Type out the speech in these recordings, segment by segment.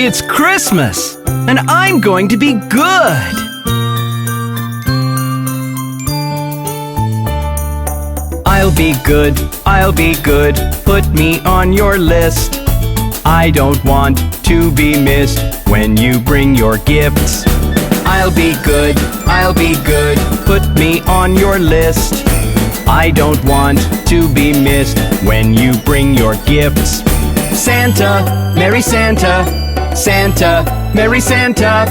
It's Christmas, and I'm going to be good. I'll be good, I'll be good, put me on your list. I don't want to be missed when you bring your gifts. I'll be good, put me on your list. I don't want to be missed when you bring your gifts. Santa, Merry Santa, Santa, Merry Santa,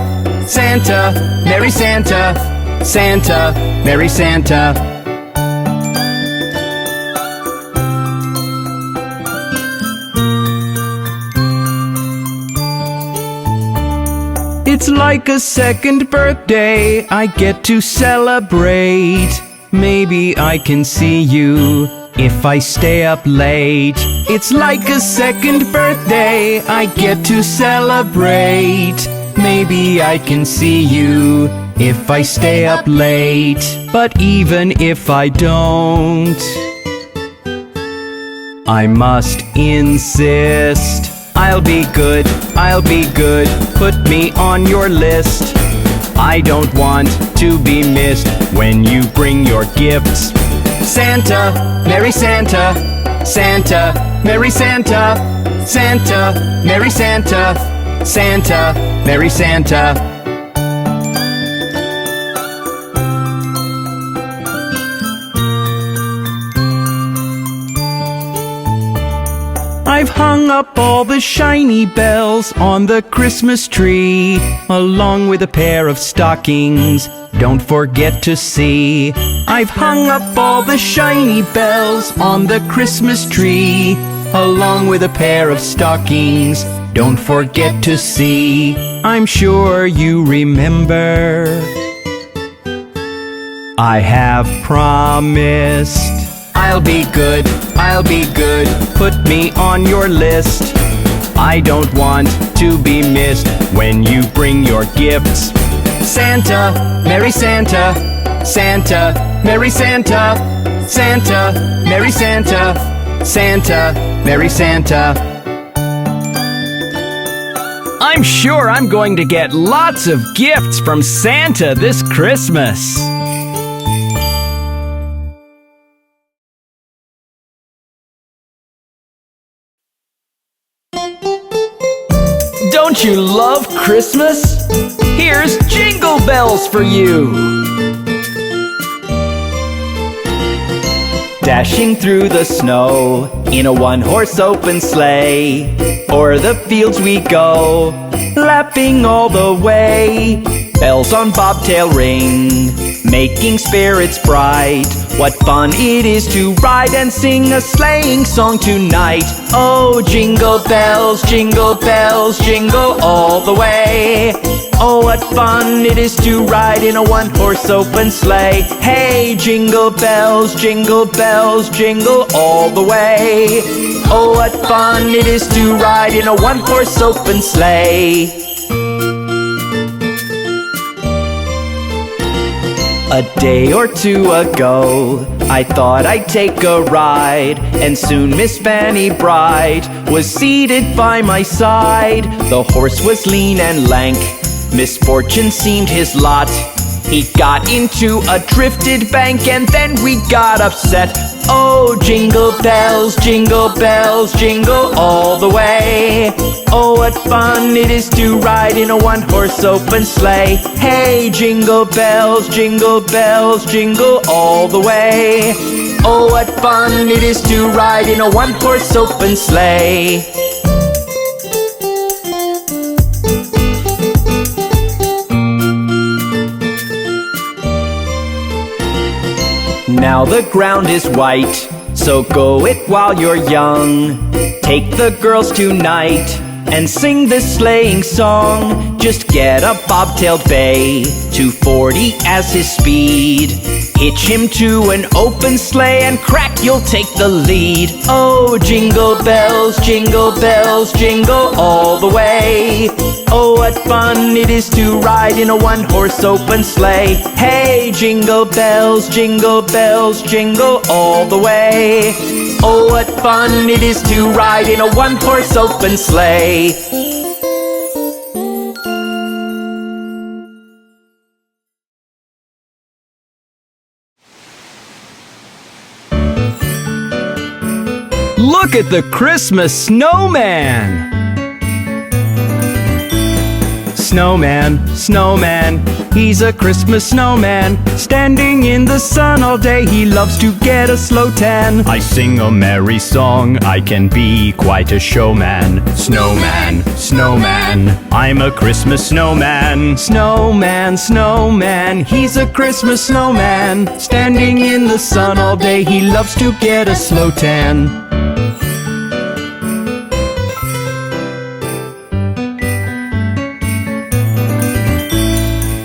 Santa, Merry Santa, Santa, Merry Santa. It's like a second birthday I get to celebrate. Maybe I can see you if I stay up late. It's like a second birthday I get to celebrate. Maybe I can see you if I stay up late. But even if I don't, I must insist. I'll be good, put me on your list. I don't want to be missed when you bring your gifts. Santa, Merry Santa, Santa, Merry Santa, Santa, Merry Santa, Santa, Merry Santa. I've hung up all the shiny bells on the Christmas tree, along with a pair of stockings, don't forget to see. I've hung up all the shiny bells on the Christmas tree, along with a pair of stockings, don't forget to see. I'm sure you remember, I have promised. I'll be good, put me on your list. I don't want to be missed when you bring your gifts. Santa, Merry Santa, Santa, Merry Santa, Santa, Merry Santa, Santa, Merry Santa. I'm sure I'm going to get lots of gifts from Santa this Christmas. Don't you love Christmas? Here's Jingle Bells for you. Dashing through the snow in a one-horse open sleigh, o'er the fields we go, laughing all the way. Bells on bobtail ring, making spirits bright. What fun it is to ride and sing a sleighing song tonight. Oh, jingle bells, jingle all the way. Oh, what fun it is to ride in a one-horse open sleigh. Hey, jingle bells, jingle all the way. Oh, what fun it is to ride in a one-horse open sleigh. A day or two ago, I thought I'd take a ride, and soon Miss Fanny Bright was seated by my side. The horse was lean and lank, misfortune seemed his lot. He got into a drifted bank, and then we got upset. Oh, jingle bells, jingle all the way. Oh, what fun it is to ride in a one-horse open sleigh. Hey, jingle bells, jingle all the way. Oh, what fun it is to ride in a one-horse open sleigh. Now the ground is white, so go it while you're young. Take the girls tonight and sing this sleighing song. Just get a bobtailed bay, 240 as his speed. Hitch him to an open sleigh and crack, you'll take the lead. Oh, jingle bells, jingle all the way. Oh, what fun it is to ride in a one-horse open sleigh. Hey, jingle bells, jingle all the way. Oh, what fun it is to ride in a one-horse open sleigh. Look at the Christmas snowman! Snowman, snowman, he's a Christmas snowman. Standing in the sun all day, he loves to get a slow tan. I sing a merry song, I can be quite a showman. Snowman, snowman, I'm a Christmas snowman. Snowman, snowman, he's a Christmas snowman. Standing in the sun all day, he loves to get a slow tan.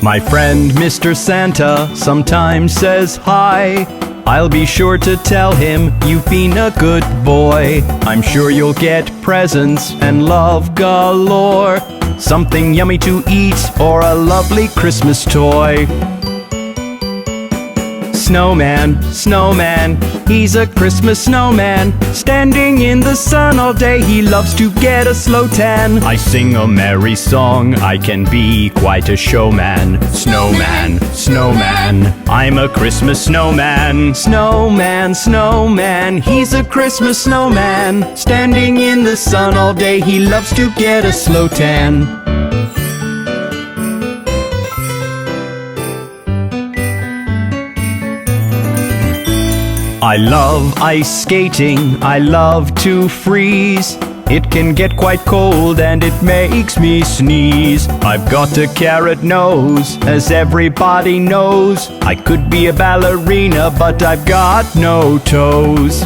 My friend Mr. Santa sometimes says hi. I'll be sure to tell him you've been a good boy. I'm sure you'll get presents and love galore. Something yummy to eat or a lovely Christmas toy. Snowman, snowman, he's a Christmas snowman. Standing in the sun all day, he loves to get a slow tan. I sing a merry song, I can be quite a showman. Snowman, snowman, I'm a Christmas snowman. Snowman, snowman, he's a Christmas snowman. Standing in the sun all day, he loves to get a slow tan. I love ice skating, I love to freeze. It can get quite cold and it makes me sneeze. I've got a carrot nose, as everybody knows. I could be a ballerina, but I've got no toes.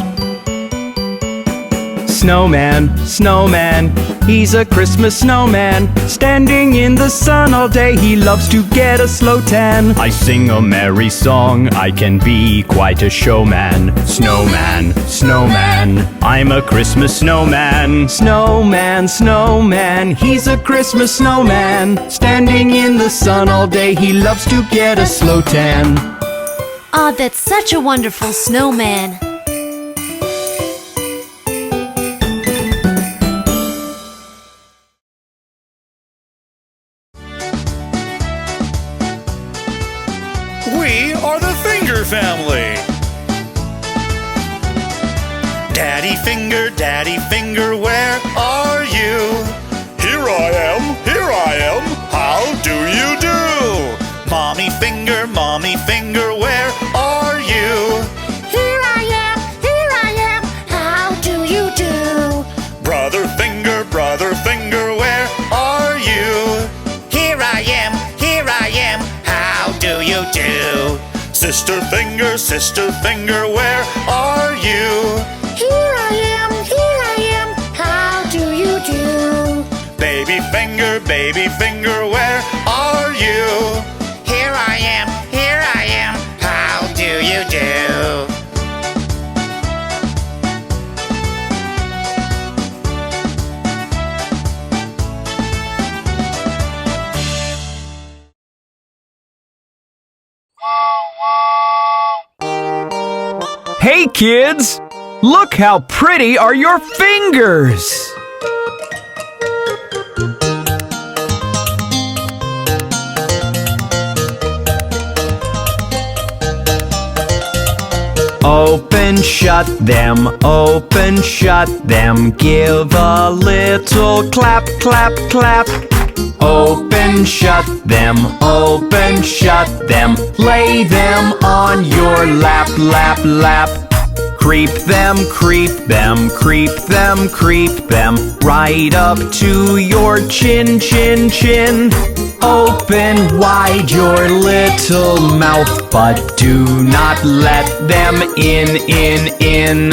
Snowman, snowman, he's a Christmas snowman. Standing in the sun all day, he loves to get a slow tan. I sing a merry song, I can be quite a showman. Snowman, snowman, I'm a Christmas snowman. Snowman, snowman, he's a Christmas snowman. Standing in the sun all day, he loves to get a slow tan. Aw, that's such a wonderful snowman. We are the Finger family. Daddy Finger, where are you? Here I am, how do you do? Mommy Finger, where are you? Here I am, how do you do? Brother Finger, where are you? Here I am, how do you do? Sister Finger, where are you? Here I am, how do you do? Baby Finger, where are you? Here I am, how do you do? Hey kids! Look how pretty are your fingers! Open, shut them, give a little clap, clap, clap. Open, shut them, lay them on your lap, lap, lap. Creep them, right up to your chin, chin, chin. Open wide your little mouth, but do not let them in.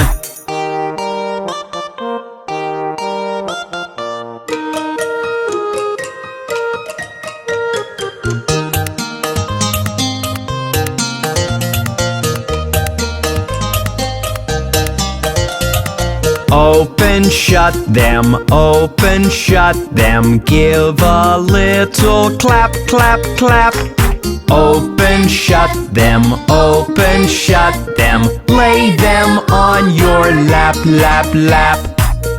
Open, shut them, give a little clap, clap, clap. Open, shut them, lay them on your lap, lap, lap.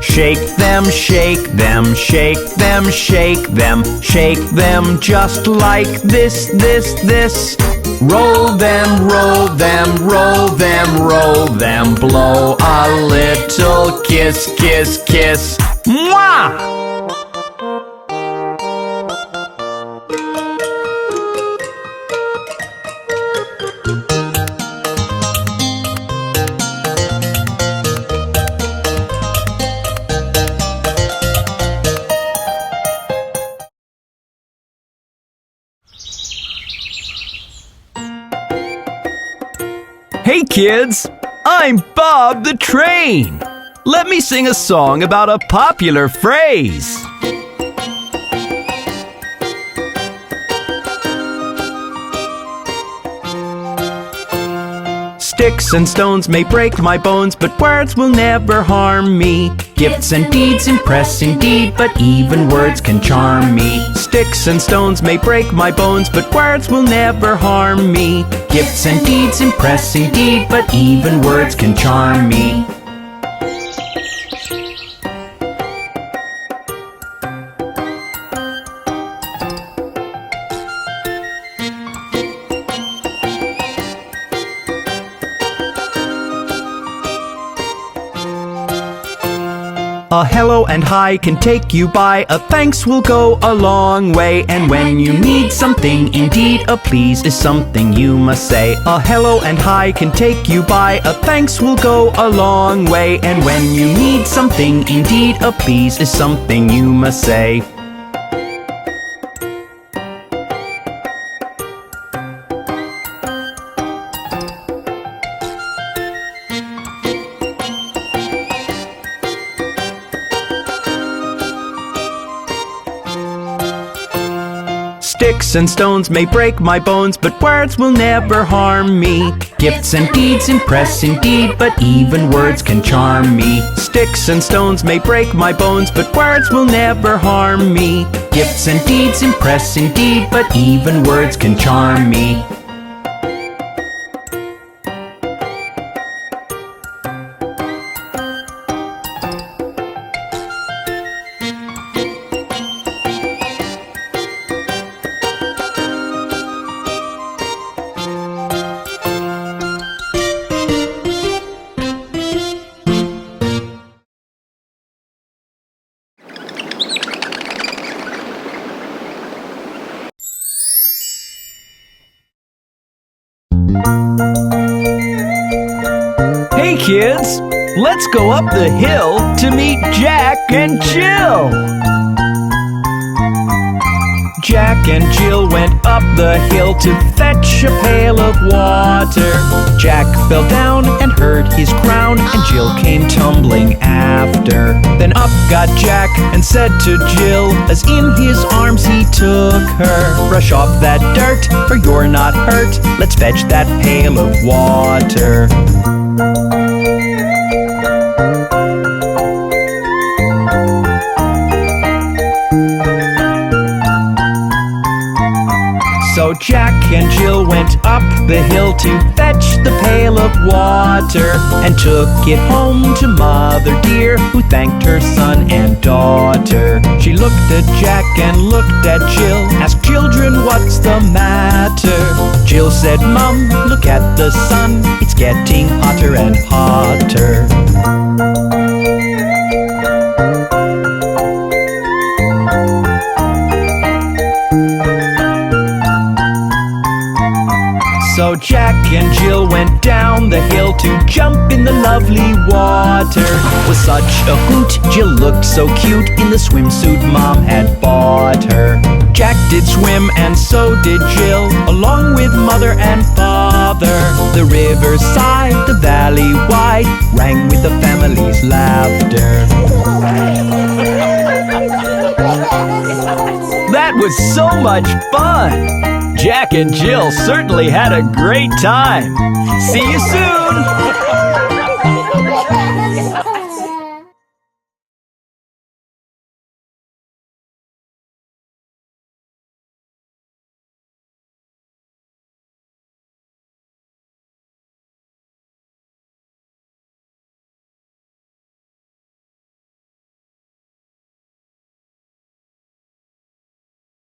Shake them, shake them, shake them, shake them, shake them just like this, this, this. Roll them, roll them, roll them, roll them. Blow a little kiss, kiss, kiss. Mwah! Hey kids, I'm Bob the Train. Let me sing a song about a popular phrase. Sticks and stones may break my bones, but words will never harm me. Gifts and deeds impress indeed, but even words can charm me. Sticks and stones may break my bones, but words will never harm me. Gifts and deeds impress indeed, but even words can charm me. A hello and hi can take you by, a thanks will go a long way. And when you need something, indeed, a please is something you must say. A hello and hi can take you by, a thanks will go a long way. And when you need something, indeed, a please is something you must say. Sticks and stones may break my bones, but words will never harm me. Gifts and deeds impress indeed, but even words can charm me. Sticks and stones may break my bones, but words will never harm me. Gifts and deeds impress indeed, but even words can charm me. Hey kids, let's go up the hill to meet Jack and Jill. Jack and Jill went up the hill to fetch a pail of water. Jack fell down and hurt his crown, and Jill came tumbling after. Then up got Jack and said to Jill, as in his arms he took her, brush off that dirt, for you're not hurt. Let's fetch that pail of water. So Jack and Jill went up the hill to fetch the pail of water, and took it home to Mother dear, who thanked her son and daughter. She looked at Jack and looked at Jill, asked children what's the matter. Jill said, Mum, look at the sun, it's getting hotter and hotter. So Jack and Jill went down the hill to jump in the lovely water. With such a hoot, Jill looked so cute in the swimsuit Mom had bought her. Jack did swim and so did Jill, along with Mother and Father. The riverside, the valley wide, rang with the family's laughter. That was so much fun! Jack and Jill certainly had a great time. See you soon!